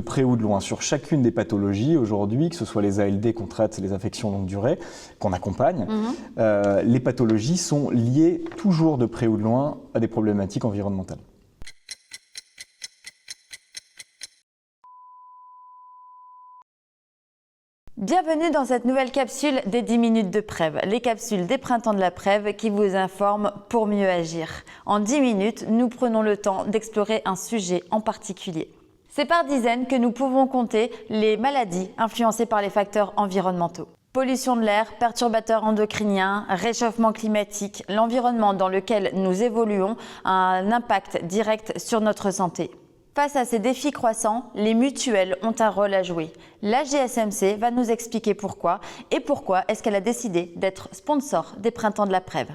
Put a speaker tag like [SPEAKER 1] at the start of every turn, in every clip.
[SPEAKER 1] près ou de loin. Sur chacune des pathologies aujourd'hui, que ce soit les ALD qu'on traite, les infections longue durée, qu'on accompagne, les pathologies sont liées toujours de près ou de loin à des problématiques environnementales.
[SPEAKER 2] Bienvenue dans cette nouvelle capsule des 10 minutes de PrEV, les capsules des printemps de la PrEV qui vous informent pour mieux agir. En 10 minutes, nous prenons le temps d'explorer un sujet en particulier. C'est par dizaines que nous pouvons compter les maladies influencées par les facteurs environnementaux. Pollution de l'air, perturbateurs endocriniens, réchauffement climatique, l'environnement dans lequel nous évoluons a un impact direct sur notre santé. Face à ces défis croissants, les mutuelles ont un rôle à jouer. La GSMC va nous expliquer pourquoi et pourquoi est-ce qu'elle a décidé d'être sponsor des printemps de la PrEV.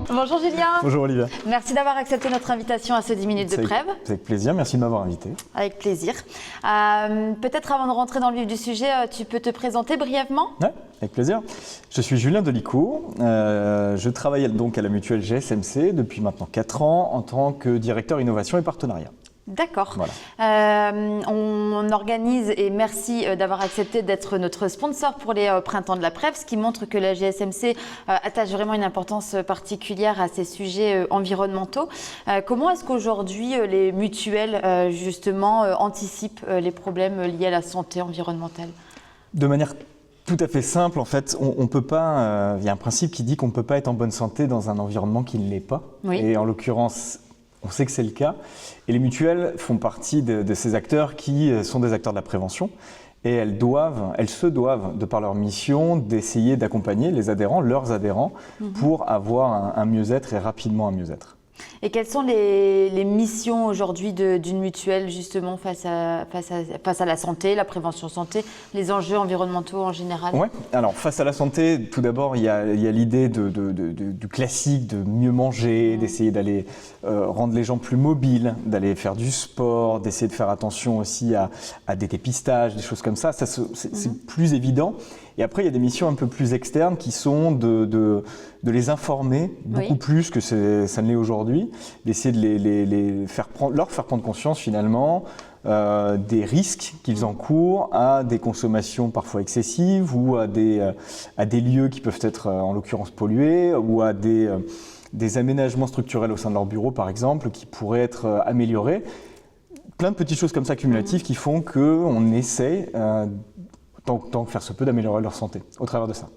[SPEAKER 2] Bonjour Julien.
[SPEAKER 1] Bonjour Olivia.
[SPEAKER 2] Merci d'avoir accepté notre invitation à ce 10 minutes de PrEV.
[SPEAKER 1] C'est avec plaisir, merci de m'avoir invité.
[SPEAKER 2] Avec plaisir. Peut-être avant de rentrer dans le vif du sujet, tu peux te présenter brièvement ?
[SPEAKER 1] Oui, avec plaisir. Je suis Julien Delicourt, je travaille donc à la mutuelle GSMC depuis maintenant 4 ans en tant que directeur innovation et partenariat.
[SPEAKER 2] D'accord.
[SPEAKER 1] Voilà.
[SPEAKER 2] On organise, et merci d'avoir accepté d'être notre sponsor pour les printemps de la PrEV, ce qui montre que la GSMC attache vraiment une importance particulière à ces sujets environnementaux. Comment est-ce qu'aujourd'hui les mutuelles justement anticipent les problèmes liés à la santé environnementale ?
[SPEAKER 1] De manière tout à fait simple, en fait, on peut pas. Il y a un principe qui dit qu'on ne peut pas être en bonne santé dans un environnement qui ne l'est pas.
[SPEAKER 2] Oui.
[SPEAKER 1] Et en l'occurrence, on sait que c'est le cas. Et les mutuelles font partie de ces acteurs qui sont des acteurs de la prévention. Et elles se doivent, de par leur mission, d'essayer d'accompagner les adhérents, leurs adhérents, pour avoir un mieux-être et rapidement un mieux-être.
[SPEAKER 2] Et quelles sont les missions aujourd'hui d'une mutuelle justement face à la santé, la prévention santé, les enjeux environnementaux en général ?
[SPEAKER 1] Oui, alors face à la santé, tout d'abord, il y a l'idée du classique de mieux manger, d'essayer d'aller rendre les gens plus mobiles, d'aller faire du sport, d'essayer de faire attention aussi à des dépistages, des choses comme ça. C'est plus évident. Et après, il y a des missions un peu plus externes qui sont de les informer beaucoup plus que ça ne l'est aujourd'hui, d'essayer de leur faire prendre conscience finalement des risques qu'ils encourent à des consommations parfois excessives ou à des lieux qui peuvent être en l'occurrence pollués ou à des aménagements structurels au sein de leur bureau par exemple qui pourraient être améliorés. Plein de petites choses comme ça cumulatives qui font qu'on essaie tant que faire se peut d'améliorer leur santé au travers de ça.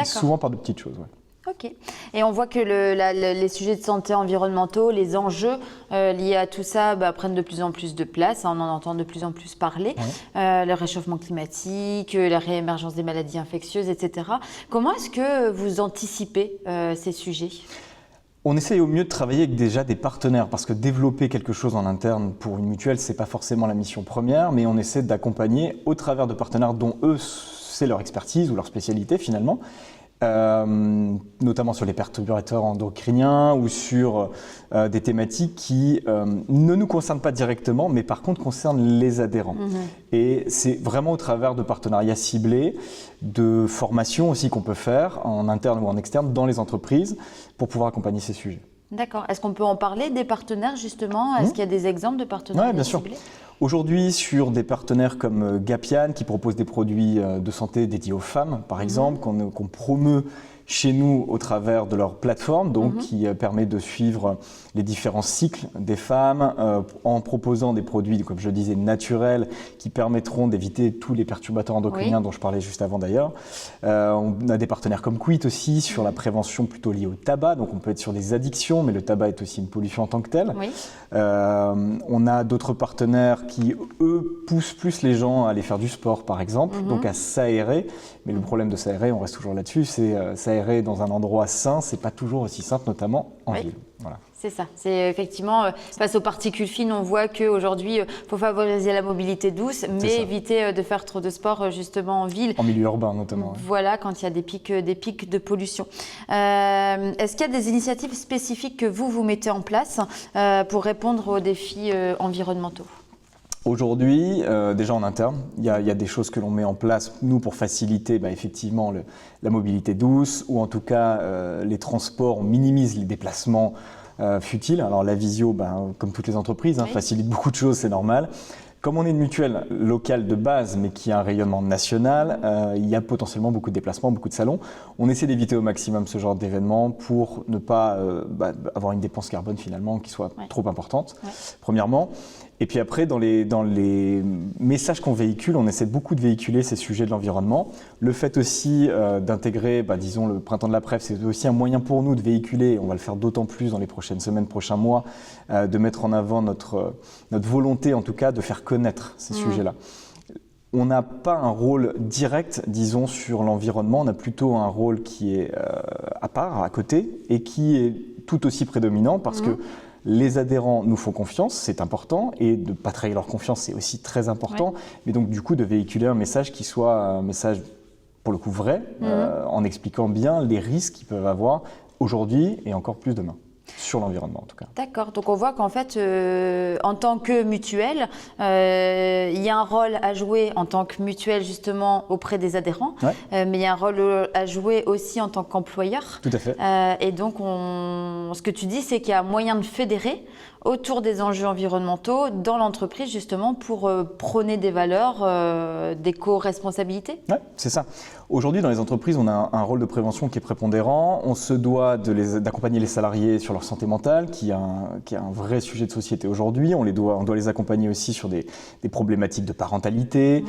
[SPEAKER 1] Souvent par de petites choses. Ouais.
[SPEAKER 2] Ok. Et on voit que les sujets de santé environnementaux, les enjeux liés à tout ça prennent de plus en plus de place. On en entend de plus en plus parler. Ouais. Le réchauffement climatique, la réémergence des maladies infectieuses, etc. Comment est-ce que vous anticipez ces sujets ?
[SPEAKER 1] On essaye au mieux de travailler avec déjà des partenaires parce que développer quelque chose en interne pour une mutuelle, ce n'est pas forcément la mission première, mais on essaie d'accompagner au travers de partenaires dont eux, c'est leur expertise ou leur spécialité finalement, notamment sur les perturbateurs endocriniens ou sur des thématiques qui ne nous concernent pas directement, mais par contre concernent les adhérents. Et c'est vraiment au travers de partenariats ciblés, de formations aussi qu'on peut faire en interne ou en externe dans les entreprises pour pouvoir accompagner ces sujets.
[SPEAKER 2] D'accord. Est-ce qu'on peut en parler des partenaires justement ? Est-ce qu'il y a des exemples de partenariats
[SPEAKER 1] bien sûr.
[SPEAKER 2] ciblés ?
[SPEAKER 1] Aujourd'hui, sur des partenaires comme Gapian, qui proposent des produits de santé dédiés aux femmes, par exemple, qu'on promeut chez nous au travers de leur plateforme, donc qui permet de suivre les différents cycles des femmes en proposant des produits, comme je disais, naturels, qui permettront d'éviter tous les perturbateurs endocriniens dont je parlais juste avant d'ailleurs. On a des partenaires comme Quit aussi sur la prévention plutôt liée au tabac, donc on peut être sur des addictions, mais le tabac est aussi une pollution en tant que telle. On a d'autres partenaires qui, eux, poussent plus les gens à aller faire du sport, par exemple, donc à s'aérer. Mais le problème de s'aérer, on reste toujours là-dessus, c'est s'aérer dans un endroit sain, c'est pas toujours aussi simple, notamment en ville. Voilà.
[SPEAKER 2] C'est ça. C'est effectivement, face aux particules fines, on voit qu'aujourd'hui, il faut favoriser la mobilité douce, mais éviter de faire trop de sport justement en ville.
[SPEAKER 1] En milieu urbain notamment.
[SPEAKER 2] Voilà, quand il y a des pics de pollution. Est-ce qu'il y a des initiatives spécifiques que vous mettez en place pour répondre aux défis environnementaux ?
[SPEAKER 1] Aujourd'hui, déjà en interne, il y a des choses que l'on met en place, nous, pour faciliter effectivement la mobilité douce, ou en tout cas les transports, on minimise les déplacements futiles. Alors la visio, comme toutes les entreprises,
[SPEAKER 2] Oui.
[SPEAKER 1] facilite beaucoup de choses, c'est normal. Comme on est une mutuelle locale de base, mais qui a un rayonnement national, il y a potentiellement beaucoup de déplacements, beaucoup de salons. On essaie d'éviter au maximum ce genre d'événements pour ne pas avoir une dépense carbone finalement qui soit trop importante, premièrement. Et puis après, dans les messages qu'on véhicule, on essaie beaucoup de véhiculer ces sujets de l'environnement. Le fait aussi d'intégrer, disons, le printemps de la Prève, c'est aussi un moyen pour nous de véhiculer, on va le faire d'autant plus dans les prochaines semaines, prochains mois, de mettre en avant notre volonté, en tout cas, de faire connaître ces sujets-là. On n'a pas un rôle direct, disons, sur l'environnement, on a plutôt un rôle qui est à part, à côté, et qui est tout aussi prédominant parce que les adhérents nous font confiance, c'est important, et de ne pas trahir leur confiance, c'est aussi très important. Mais donc, du coup, de véhiculer un message qui soit un message, pour le coup, vrai, en expliquant bien les risques qu'ils peuvent avoir aujourd'hui et encore plus demain, sur l'environnement en tout cas.
[SPEAKER 2] D'accord, donc on voit qu'en fait, en tant que mutuelle, il y a un rôle à jouer en tant que mutuelle justement auprès des adhérents, mais il y a un rôle à jouer aussi en tant qu'employeur.
[SPEAKER 1] Tout à fait.
[SPEAKER 2] Et donc, ce que tu dis, c'est qu'il y a moyen de fédérer autour des enjeux environnementaux dans l'entreprise justement pour prôner des valeurs d'éco-responsabilité.
[SPEAKER 1] Oui, c'est ça. Aujourd'hui, dans les entreprises, on a un rôle de prévention qui est prépondérant. On se doit d'accompagner les salariés sur leur santé mentale, qui est un vrai sujet de société aujourd'hui. On doit les accompagner aussi sur des problématiques de parentalité,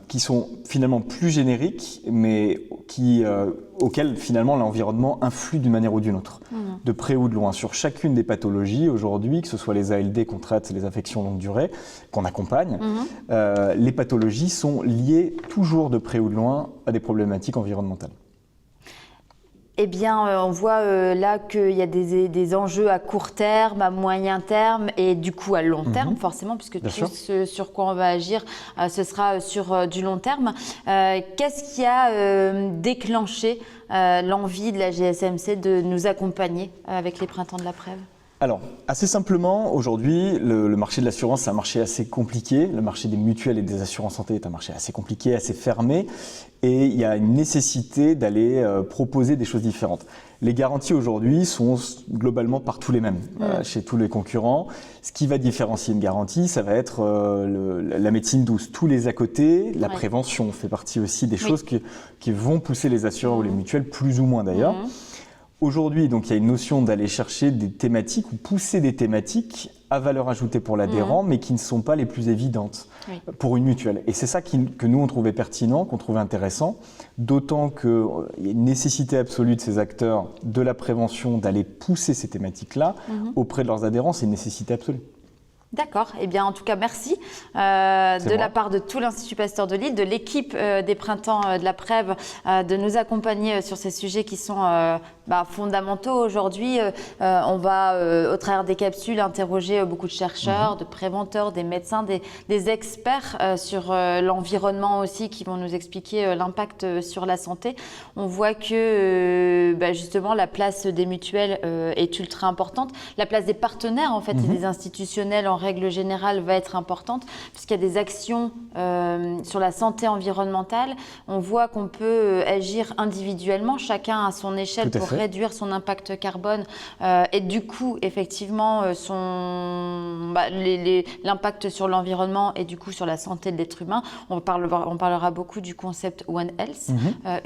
[SPEAKER 1] qui sont finalement plus génériques, mais auxquelles finalement l'environnement influe d'une manière ou d'une autre, de près ou de loin. Sur chacune des pathologies aujourd'hui, que ce soit les ALD qu'on traite, les affections longue durée, qu'on accompagne, les pathologies sont liées toujours de près ou de loin à des problématiques environnementales.
[SPEAKER 2] Eh bien, on voit là qu'il y a des enjeux à court terme, à moyen terme et du coup à long terme, forcément, puisque tout ce sur quoi on va agir, ce sera sur du long terme. Qu'est-ce qui a déclenché l'envie de la GSMC de nous accompagner avec les printemps de la Prève ?
[SPEAKER 1] Alors, assez simplement, aujourd'hui, le marché de l'assurance, c'est un marché assez compliqué. Le marché des mutuelles et des assurances santé est un marché assez compliqué, assez fermé. Et il y a une nécessité d'aller proposer des choses différentes. Les garanties aujourd'hui sont globalement partout les mêmes chez tous les concurrents. Ce qui va différencier une garantie, ça va être la médecine douce. Tous les à côté, la prévention fait partie aussi des choses qui vont pousser les assureurs ou les mutuelles, plus ou moins d'ailleurs. Aujourd'hui, donc, il y a une notion d'aller chercher des thématiques ou pousser des thématiques à valeur ajoutée pour l'adhérent, mais qui ne sont pas les plus évidentes pour une mutuelle. Et c'est ça que nous, on trouvait pertinent, qu'on trouvait intéressant, d'autant qu'il y a une nécessité absolue de ces acteurs de la prévention d'aller pousser ces thématiques-là auprès de leurs adhérents, c'est une nécessité absolue.
[SPEAKER 2] D'accord. Eh bien, en tout cas, merci de la part de tout l'Institut Pasteur de Lille, de l'équipe des Printemps de la Prève, de nous accompagner sur ces sujets qui sont fondamentaux aujourd'hui. On va, au travers des capsules, interroger beaucoup de chercheurs, de préventeurs, des médecins, des experts sur l'environnement aussi, qui vont nous expliquer l'impact sur la santé. On voit que justement la place des mutuelles est ultra importante. La place des partenaires en fait et des institutionnels en règle générale va être importante puisqu'il y a des actions sur la santé environnementale. On voit qu'on peut agir individuellement, chacun à son échelle pour réduire son impact carbone et du coup effectivement l'impact sur l'environnement et du coup sur la santé de l'être humain. On parlera beaucoup du concept One Health,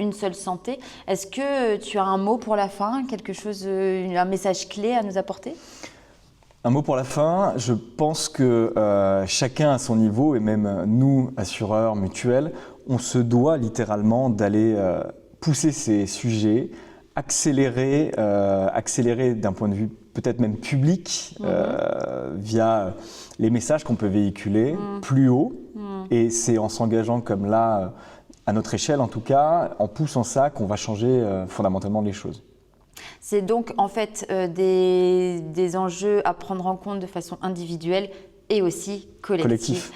[SPEAKER 2] une seule santé. Est-ce que tu as un mot pour la fin, quelque chose, un message clé à nous apporter ?
[SPEAKER 1] Un mot pour la fin, je pense que chacun à son niveau, et même nous, assureurs, mutuelles, on se doit littéralement d'aller pousser ces sujets, accélérer d'un point de vue peut-être même public, via les messages qu'on peut véhiculer plus haut. Et c'est en s'engageant comme là, à notre échelle en tout cas, en poussant ça qu'on va changer fondamentalement les choses.
[SPEAKER 2] C'est donc en fait des enjeux à prendre en compte de façon individuelle et aussi collective,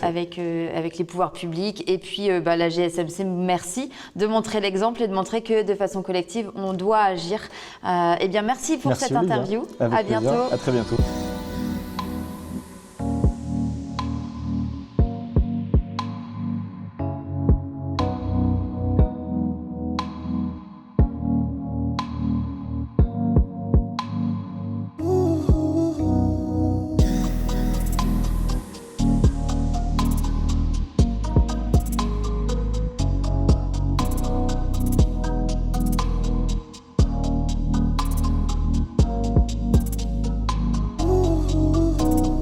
[SPEAKER 2] avec les pouvoirs publics. Et puis la GSMC, merci de montrer l'exemple et de montrer que de façon collective, on doit agir. Eh bien, merci pour cette interview.
[SPEAKER 1] À bientôt. À très bientôt.